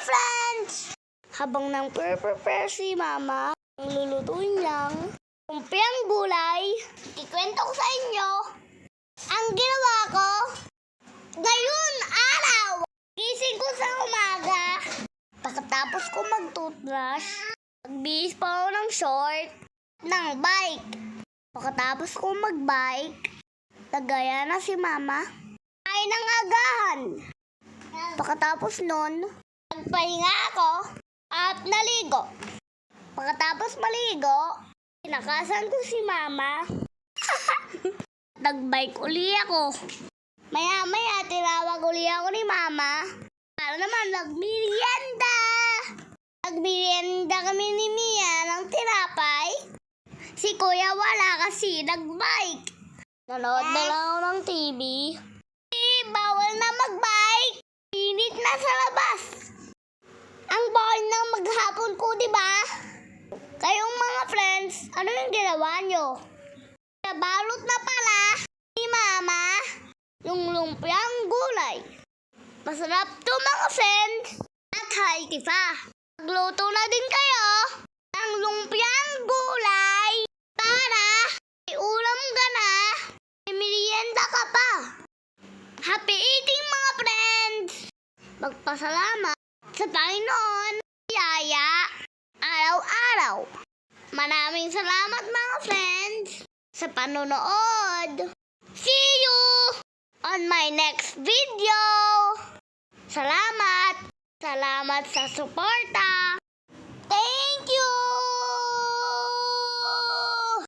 friends! Habang nang prepare si Mama, ang lulutuin lang, lumpiang gulay, ikwento ko sa inyo, ang ginawa ko, ngayon araw, gising ko sa umaga, pagkatapos ko mag-toothbrush, nagbihis pa ako ng short, ng bike. Pagkatapos ko mag-bike, nagaya na si Mama, ay ng agahan. Pagkatapos nun, nagpahinga ako at naligo. Pagkatapos maligo, pinakasan ko si Mama. Nagbike uli ako. Maya-maya, tinawag uli ako ni Mama para naman magmerienda. Nagmerienda kami ni Mia ng tinapay. Si Kuya wala kasi nagbike. Nanood na lang ako ng TV. Bawal na magbike. Init na sa labas. Ang bawal na maghapon ko, di ba? Kayong mga friends, ano yung ginawa nyo? Nabalot na pala ni Mama yung lumpiang gulay. Masarap to mga friends. At healthy pa. Magluto na din kayo ng lumpiang gulay para may ulam ka na, may merienda ka pa. Happy eating mga friends! Magpasalamat sa Panginoon, yaya, araw-araw. Maraming salamat mga friends sa panonood. See you on my next video. Salamat! Salamat sa suporta!